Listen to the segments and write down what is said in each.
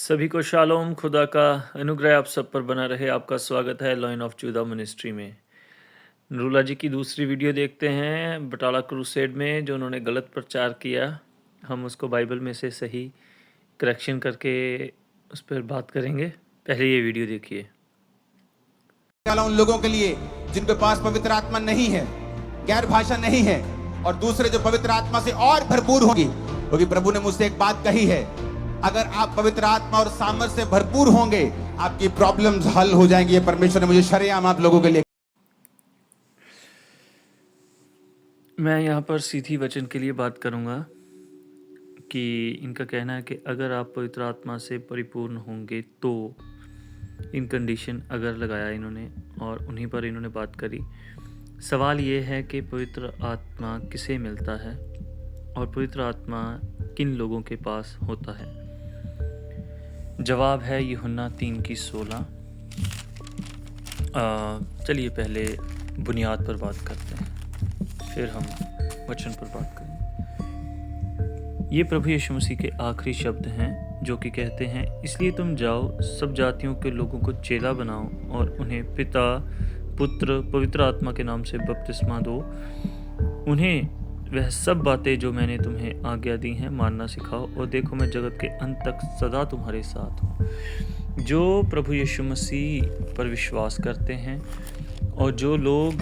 सभी को शालोम, खुदा का अनुग्रह आप सब पर बना रहे। आपका स्वागत है लॉयन ऑफ जूदा मिनिस्ट्री में। नरूला जी की दूसरी वीडियो देखते हैं बटाला क्रूसेड में, जो उन्होंने गलत प्रचार किया। हम उसको बाइबल में से सही करेक्शन करके उस पर बात करेंगे। पहले ये वीडियो देखिए। उन लोगों के लिए जिनके पास पवित्र आत्मा नहीं है, गैर भाषा नहीं है, और दूसरे जो पवित्र आत्मा से और भरपूर होंगी, क्योंकि प्रभु ने मुझसे एक बात कही है, अगर आप पवित्र आत्मा और सामर्थ्य से भरपूर होंगे आपकी प्रॉब्लम्स हल हो जाएंगी। ये परमेश्वर ने मुझे शरेआम आप लोगों के लिए। मैं यहाँ पर सीधी वचन के लिए बात करूँगा कि इनका कहना है कि अगर आप पवित्र आत्मा से परिपूर्ण होंगे तो, इन कंडीशन अगर लगाया इन्होंने और उन्हीं पर इन्होंने बात करी। सवाल ये है कि पवित्र आत्मा किसे मिलता है और पवित्र आत्मा किन लोगों के पास होता है। जवाब है यूहन्ना 3:16। चलिए पहले बुनियाद पर बात करते हैं, फिर हम वचन पर बात करेंगे। ये प्रभु यीशु मसीह के आखिरी शब्द हैं जो कि कहते हैं, इसलिए तुम जाओ, सब जातियों के लोगों को चेला बनाओ और उन्हें पिता, पुत्र, पवित्र आत्मा के नाम से बपतिस्मा दो। उन्हें वह सब बातें जो मैंने तुम्हें आज्ञा दी हैं मानना सिखाओ, और देखो मैं जगत के अंत तक सदा तुम्हारे साथ हूँ। जो प्रभु यीशु मसीह पर विश्वास करते हैं और जो लोग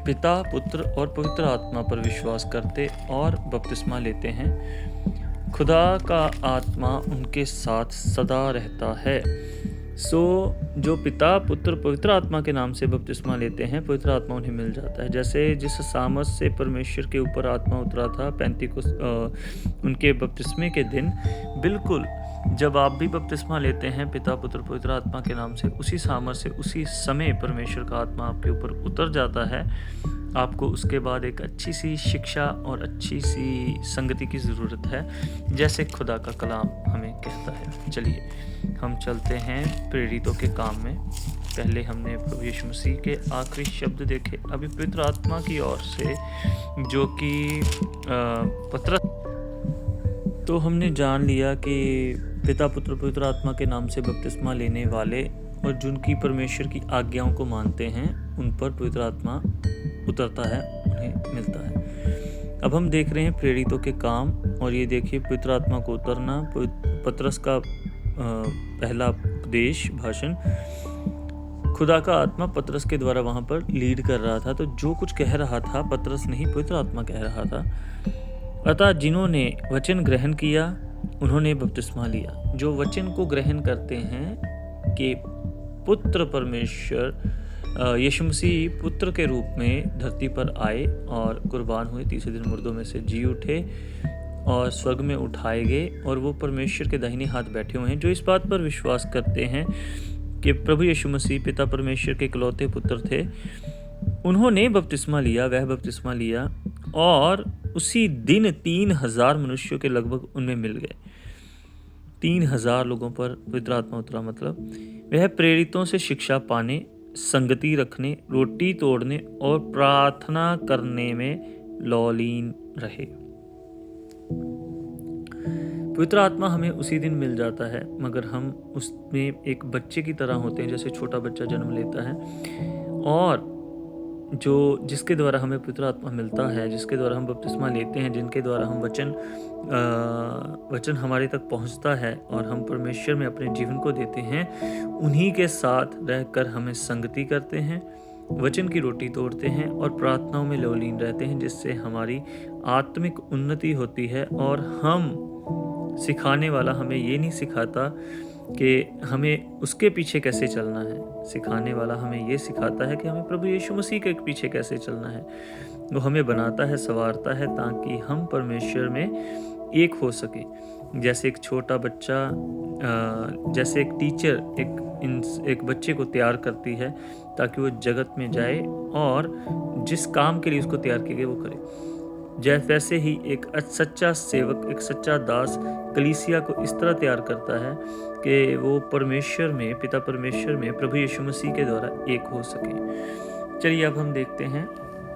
पिता, पुत्र और पवित्र आत्मा पर विश्वास करते और बपतिस्मा लेते हैं, खुदा का आत्मा उनके साथ सदा रहता है। जो पिता, पुत्र, पवित्र आत्मा के नाम से बपतिस्मा लेते हैं, पवित्र आत्मा उन्हें मिल जाता है। जैसे जिस सामर्थ से परमेश्वर के ऊपर आत्मा उतरा था उनके बपतिस्मे के दिन, बिल्कुल जब आप भी बपतिस्मा लेते हैं पिता, पुत्र, पवित्र आत्मा के नाम से, उसी सामर्थ से उसी समय परमेश्वर का आत्मा आपके ऊपर उतर जाता है। आपको उसके बाद एक अच्छी सी शिक्षा और अच्छी सी संगति की ज़रूरत है, जैसे खुदा का कलाम हमें कहता है। चलिए हम चलते हैं प्रेरितों के काम में। पहले हमने प्रभु यीशु मसीह के आखिरी शब्द देखे, अभी पवित्र आत्मा की ओर से जो कि पत्रस, तो हमने जान लिया कि पिता, पुत्र, पवित्र आत्मा के नाम से बपतिस्मा लेने वाले और जिनकी परमेश्वर की आज्ञाओं को मानते हैं, उन पर पवित्र आत्मा उतरता है, उन्हें मिलता है। अब हम देख रहे हैं प्रेरितों के काम, और ये देखिए पवित्र आत्मा को उतरना, पतरस का पहला उपदेश भाषण, खुदा का आत्मा पतरस के द्वारा वहाँ पर लीड कर रहा था। तो जो कुछ कह रहा था पतरस नहीं, पवित्र आत्मा कह रहा था। अतः जिन्होंने वचन ग्रहण किया उन्होंने बपतिस्मा लिया। जो वचन को ग्रहण करते हैं कि पुत्र परमेश्वर यीशु मसीह पुत्र के रूप में धरती पर आए और कुर्बान हुए, तीसरे दिन मुर्दों में से जी उठे और स्वर्ग में उठाए गए, और वो परमेश्वर के दाहिने हाथ बैठे हुए हैं। जो इस बात पर विश्वास करते हैं कि प्रभु यीशु मसीह पिता परमेश्वर के इकलौते पुत्र थे, उन्होंने बपतिस्मा लिया, वह बपतिस्मा लिया, और उसी दिन 3000 मनुष्यों के लगभग उनमें मिल गए। 3000 लोगों पर पवित्र आत्मा उतरा, मतलब वह प्रेरितों से शिक्षा पाने, संगति रखने, रोटी तोड़ने और प्रार्थना करने में लौलीन रहे। पवित्र आत्मा हमें उसी दिन मिल जाता है, मगर हम उसमें एक बच्चे की तरह होते हैं, जैसे छोटा बच्चा जन्म लेता है, और जिसके द्वारा हमें पवित्र आत्मा मिलता है, जिसके द्वारा हम बपतिस्मा लेते हैं, जिनके द्वारा हम वचन हमारे तक पहुंचता है और हम परमेश्वर में अपने जीवन को देते हैं, उन्हीं के साथ रहकर हमें संगति करते हैं, वचन की रोटी तोड़ते हैं और प्रार्थनाओं में लौलीन रहते हैं, जिससे हमारी आत्मिक उन्नति होती है। और हम सिखाने वाला हमें ये नहीं सिखाता कि हमें उसके पीछे कैसे चलना है, सिखाने वाला हमें ये सिखाता है कि हमें प्रभु यीशु मसीह के पीछे कैसे चलना है। वो हमें बनाता है, संवारता है, ताकि हम परमेश्वर में एक हो सके। जैसे एक छोटा बच्चा, जैसे एक टीचर एक बच्चे को तैयार करती है ताकि वो जगत में जाए और जिस काम के लिए उसको तैयार किया गया वो करे, वैसे ही एक सच्चा सेवक, एक सच्चा दास कलीसिया को इस तरह तैयार करता है कि वो परमेश्वर में, पिता परमेश्वर में, प्रभु यीशु मसीह के द्वारा एक हो सके। चलिए अब हम देखते हैं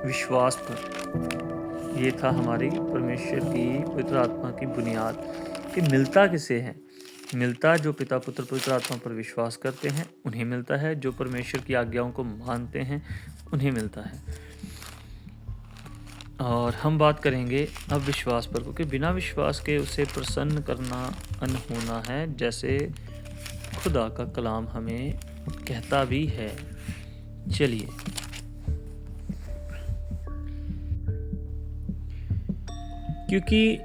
विश्वास पर। ये था हमारी परमेश्वर की पवित्र आत्मा की बुनियाद। कि मिलता किसे है। मिलता जो पिता पुत्र पवित्र आत्मा पर विश्वास करते हैं उन्हें मिलता है, जो परमेश्वर की आज्ञाओं को मानते हैं उन्हें मिलता है। और हम बात करेंगे अब विश्वास पर, क्योंकि बिना विश्वास के उसे प्रसन्न करना अनहोना है, जैसे खुदा का कलाम हमें कहता भी है। चलिए, क्योंकि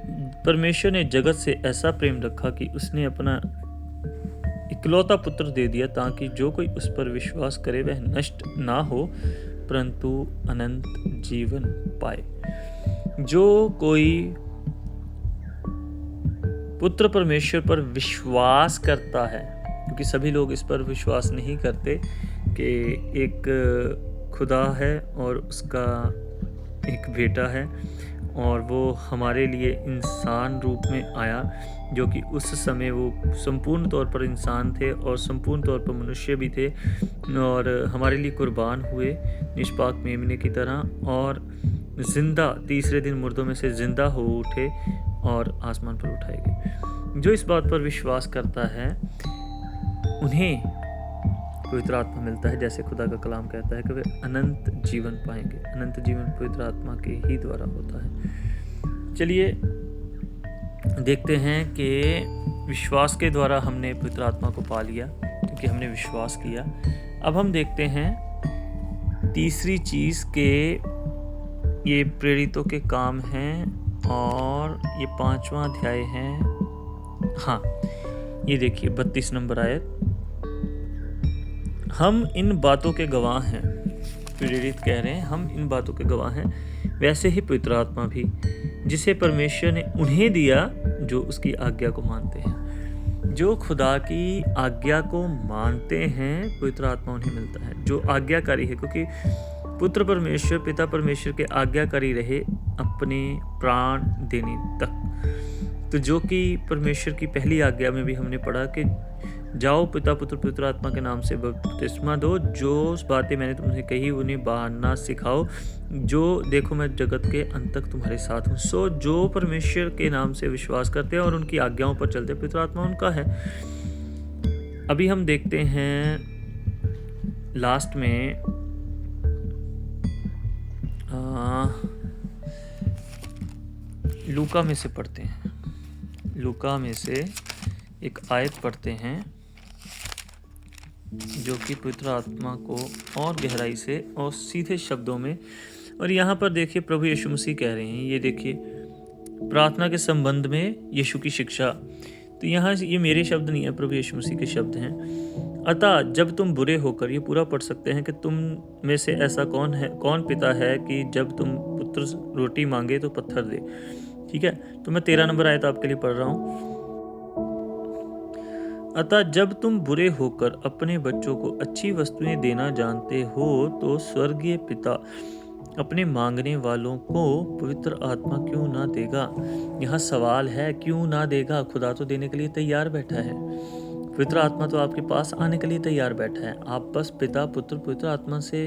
परमेश्वर ने जगत से ऐसा प्रेम रखा कि उसने अपना इकलौता पुत्र दे दिया, ताकि जो कोई उस पर विश्वास करे वह नष्ट ना हो परंतु अनंत जीवन पाए। जो कोई पुत्र परमेश्वर पर विश्वास करता है, क्योंकि सभी लोग इस पर विश्वास नहीं करते कि एक खुदा है और उसका एक बेटा है और वो हमारे लिए इंसान रूप में आया, जो कि उस समय वो संपूर्ण तौर पर इंसान थे और संपूर्ण तौर पर मनुष्य भी थे और हमारे लिए कुर्बान हुए निष्पाक मेमने की तरह, और जिंदा तीसरे दिन मुर्दों में से जिंदा हो उठे और आसमान पर उठाए गए। जो इस बात पर विश्वास करता है उन्हें पवित्र आत्मा मिलता है, जैसे खुदा का कलाम कहता है कि वे अनंत जीवन पाएंगे। अनंत जीवन पवित्र आत्मा के ही द्वारा होता है। चलिए देखते हैं कि विश्वास के द्वारा हमने पवित्र आत्मा को पा लिया क्योंकि हमने विश्वास किया। अब हम देखते हैं तीसरी चीज़ के ये प्रेरितों के काम हैं और ये 5वां अध्याय है। हाँ, ये देखिए 32 नंबर आयत। हम इन बातों के गवाह हैं, प्रेरित कह रहे हैं हम इन बातों के गवाह हैं, वैसे ही पवित्र आत्मा भी जिसे परमेश्वर ने उन्हें दिया जो उसकी आज्ञा को मानते हैं। जो खुदा की आज्ञा को मानते हैं पवित्र आत्मा उन्हें मिलता है, जो आज्ञाकारी है, क्योंकि पुत्र परमेश्वर पिता परमेश्वर के आज्ञाकारी रहे अपने प्राण देने तक। तो जो कि परमेश्वर की पहली आज्ञा में भी हमने पढ़ा कि जाओ पिता पुत्र पवित्र आत्मा के नाम से बपतिस्मा दो, जो बातें मैंने तुमसे कही उन्हें बांटना सिखाओ, जो देखो मैं जगत के अंत तक तुम्हारे साथ हूँ। सो जो परमेश्वर के नाम से विश्वास करते हैं और उनकी आज्ञाओं पर चलते हैं, पवित्र आत्मा उनका है। अभी हम देखते हैं लास्ट में लूका में से पढ़ते हैं, लूका में से एक आयत पढ़ते हैं जो कि पवित्र आत्मा को और गहराई से और सीधे शब्दों में, और यहाँ पर देखिए प्रभु यीशु मसीह कह रहे हैं, ये देखिए प्रार्थना के संबंध में यीशु की शिक्षा। तो यहाँ ये मेरे शब्द नहीं है, प्रभु यीशु मसीह के शब्द हैं। अतः जब तुम बुरे होकर, ये पूरा पढ़ सकते हैं कि तुम में से ऐसा कौन पिता है कि जब तुम पुत्र रोटी मांगे तो पत्थर दे। ठीक है, तो मैं 13 नंबर आयत आपके लिए पढ़ रहा हूँ। अतः जब तुम बुरे होकर अपने बच्चों को अच्छी वस्तुएं देना जानते हो तो स्वर्गीय पिता अपने मांगने वालों को पवित्र आत्मा क्यों ना देगा। यहाँ सवाल है, क्यों ना देगा? खुदा तो देने के लिए तैयार बैठा है, पवित्र आत्मा तो आपके पास आने के लिए तैयार बैठा है। आप बस पिता पुत्र पवित्र आत्मा से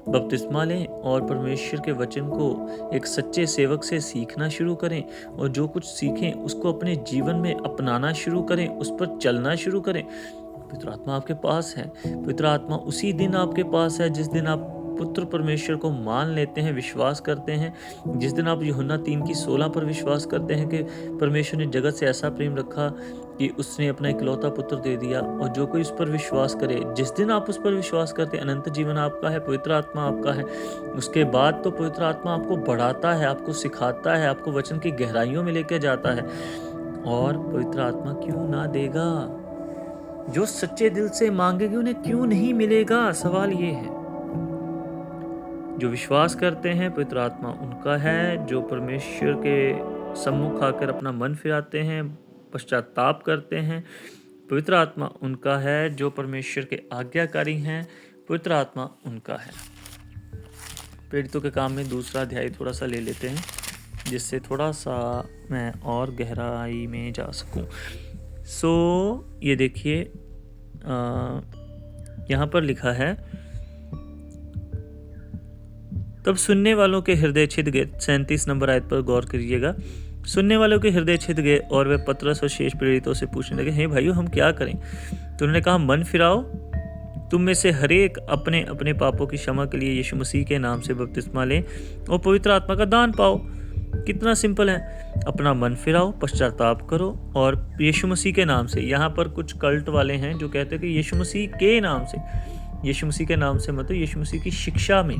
बपतिस्मा लें और परमेश्वर के वचन को एक सच्चे सेवक से सीखना शुरू करें, और जो कुछ सीखें उसको अपने जीवन में अपनाना शुरू करें, उस पर चलना शुरू करें। पवित्र आत्मा आपके पास है। पवित्र आत्मा उसी दिन आपके पास है जिस दिन आप पुत्र परमेश्वर को मान लेते हैं, विश्वास करते हैं। जिस दिन आप यूहन्ना 3:16 पर विश्वास करते हैं कि परमेश्वर ने जगत से ऐसा प्रेम रखा कि उसने अपना इकलौता पुत्र दे दिया, और जो कोई उस पर विश्वास करे, जिस दिन आप उस पर विश्वास करते हैं, अनंत जीवन आपका है, पवित्र आत्मा आपका है। उसके बाद तो पवित्र आत्मा आपको बढ़ाता है, आपको सिखाता है, आपको वचन की गहराइयों में लेकर जाता है। और पवित्र आत्मा क्यों ना देगा? जो सच्चे दिल से मांगेगी उन्हें क्यों नहीं मिलेगा? सवाल ये है। जो विश्वास करते हैं पवित्र आत्मा उनका है, जो परमेश्वर के सम्मुख आकर अपना मन फिराते हैं, पश्चाताप करते हैं, पवित्र आत्मा उनका है। जो परमेश्वर के आज्ञाकारी हैं, पवित्र आत्मा उनका है। प्रेरितों के काम में दूसरा अध्याय थोड़ा सा ले लेते हैं, जिससे थोड़ा सा मैं और गहराई में जा सकूं। ये देखिए यहाँ पर लिखा है, तब सुनने वालों के हृदय छिद गए। 37 नंबर आयत पर गौर करिएगा। सुनने वालों के हृदय छिद गए और वे पतरस और शेष प्रेरितों से पूछने लगे, हे भाइयों, हम क्या करें? तो उन्होंने कहा, मन फिराओ, तुम में से हर एक अपने अपने पापों की क्षमा के लिए यीशु मसीह के नाम से बपतिस्मा लें और पवित्र आत्मा का दान पाओ। कितना सिंपल है। अपना मन फिराओ, पश्चाताप करो और यीशु मसीह के नाम से। यहाँ पर कुछ कल्ट वाले हैं जो कहते हैं कि यीशु मसीह के नाम से। यीशु मसीह के नाम से मतलब यीशु मसीह की शिक्षा में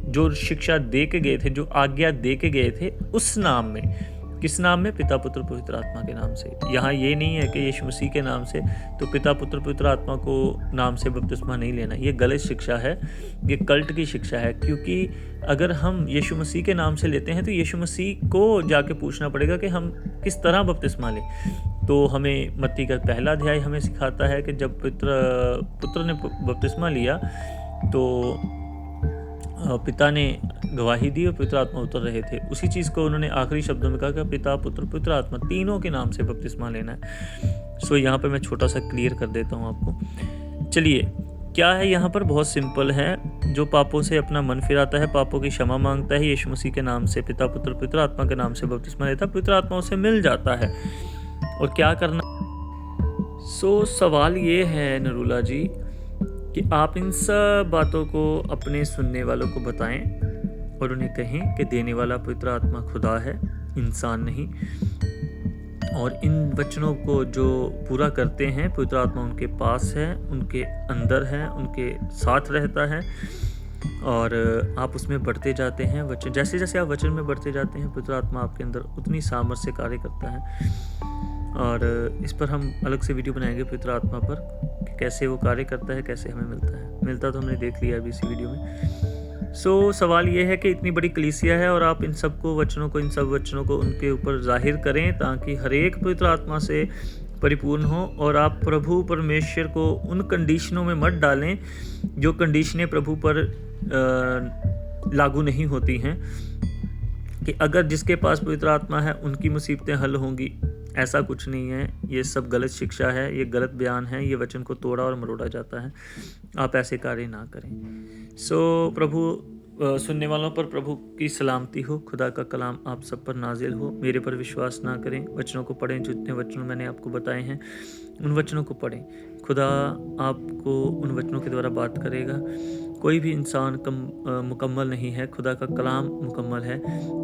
जो शिक्षा दे के गए थे, जो आज्ञा दे के गए थे, उस नाम में। किस नाम में? पिता पुत्र पवित्र आत्मा के नाम से। यहाँ ये नहीं है कि यीशु मसीह के नाम से तो पिता पुत्र पवित्र आत्मा को नाम से बपतिस्मा नहीं लेना। ये गलत शिक्षा है, ये कल्ट की शिक्षा है। क्योंकि अगर हम यीशु मसीह के नाम से लेते हैं तो यीशु मसीह को जाके पूछना पड़ेगा कि हम किस तरह बपतिस्मा लें। तो हमें मत्ती का 1 अध्याय हमें सिखाता है कि जब पुत्र ने बपतिस्मा लिया तो पिता ने गवाही दी और पवित्र आत्मा उतर रहे थे। उसी चीज़ को उन्होंने आखिरी शब्दों में कहा कि पिता पुत्र पवित्र आत्मा तीनों के नाम से बपतिस्मा लेना है। सो यहाँ पर मैं छोटा सा क्लियर कर देता हूँ आपको। चलिए, क्या है यहाँ पर? बहुत सिंपल है। जो पापों से अपना मन फिराता है, पापों की क्षमा मांगता है, यीशु मसीह के नाम से पिता पुत्र पवित्र आत्मा के नाम से बपतिस्मा लेता है, पवित्र आत्मा उसे मिल जाता है। और क्या करना? सो सवाल ये है नरूला जी कि आप इन सब बातों को अपने सुनने वालों को बताएं और उन्हें कहें कि देने वाला पवित्र आत्मा खुदा है, इंसान नहीं। और इन वचनों को जो पूरा करते हैं, पवित्र आत्मा उनके पास है, उनके अंदर है, उनके साथ रहता है और आप उसमें बढ़ते जाते हैं। वचन जैसे जैसे आप वचन में बढ़ते जाते हैं, पवित्र आत्मा आपके अंदर उतनी सामर्थ्य से कार्य करता है। और इस पर हम अलग से वीडियो बनाएंगे पवित्र आत्मा पर कि कैसे वो कार्य करता है, कैसे हमें मिलता तो हमने देख लिया अभी इसी वीडियो में। सो सवाल ये है कि इतनी बड़ी कलीसिया है और आप इन सब वचनों को उनके ऊपर जाहिर करें ताकि हर एक पवित्र आत्मा से परिपूर्ण हो। और आप प्रभु परमेश्वर को उन कंडीशनों में मत डालें जो कंडीशनें प्रभु पर लागू नहीं होती हैं कि अगर जिसके पास पवित्र आत्मा है उनकी मुसीबतें हल होंगी। ऐसा कुछ नहीं है। ये सब गलत शिक्षा है, ये गलत बयान है, ये वचन को तोड़ा और मरोड़ा जाता है। आप ऐसे कार्य ना करें। सो प्रभु सुनने वालों पर प्रभु की सलामती हो, खुदा का कलाम आप सब पर नाजिल हो। मेरे पर विश्वास ना करें, वचनों को पढ़ें। जितने वचनों मैंने आपको बताए हैं उन वचनों को पढ़ें। खुदा आपको उन वचनों के द्वारा बात करेगा। कोई भी इंसान मुकम्मल नहीं है, खुदा का कलाम मुकम्मल है।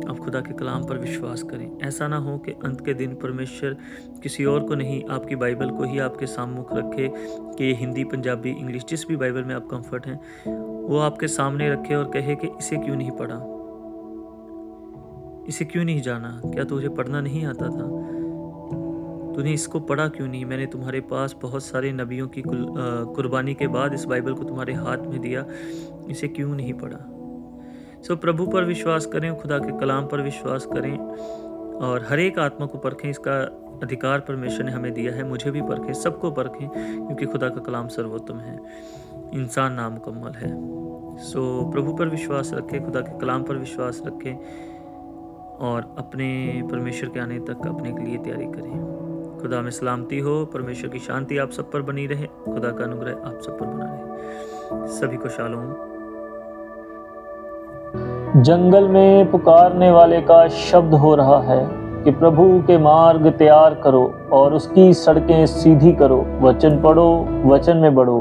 आप खुदा के कलाम पर विश्वास करें। ऐसा ना हो कि अंत के दिन परमेश्वर किसी और को नहीं, आपकी बाइबल को ही आपके सामने रखे कि ये हिंदी, पंजाबी, इंग्लिश, जिस भी बाइबल में आप कंफर्ट हैं वो आपके सामने रखे और कहे कि इसे क्यों नहीं पढ़ा, इसे क्यों नहीं जाना, क्या तुझे पढ़ना नहीं आता था, तूने इसको पढ़ा क्यों नहीं, मैंने तुम्हारे पास बहुत सारे नबियों की कुर्बानी के बाद इस बाइबल को तुम्हारे हाथ में दिया, इसे क्यों नहीं पढ़ा। सो प्रभु पर विश्वास करें, खुदा के कलाम पर विश्वास करें और हर एक आत्मा को परखें। इसका अधिकार परमेश्वर ने हमें दिया है। मुझे भी परखें, सबको परखें, क्योंकि खुदा का कलाम सर्वोत्तम है, इंसान नामुकम्मल है। सो प्रभु पर विश्वास रखें, खुदा के कलाम पर विश्वास रखें और अपने परमेश्वर के आने तक अपने के लिए तैयारी करें। खुदा में सलामती हो, परमेश्वर की शांति आप सब पर बनी रहे, खुदा का अनुग्रह आप सब पर बना रहे। सभी को शालोम। जंगल में पुकारने वाले का शब्द हो रहा है कि प्रभु के मार्ग तैयार करो और उसकी सड़कें सीधी करो। वचन पढ़ो, वचन में बढ़ो।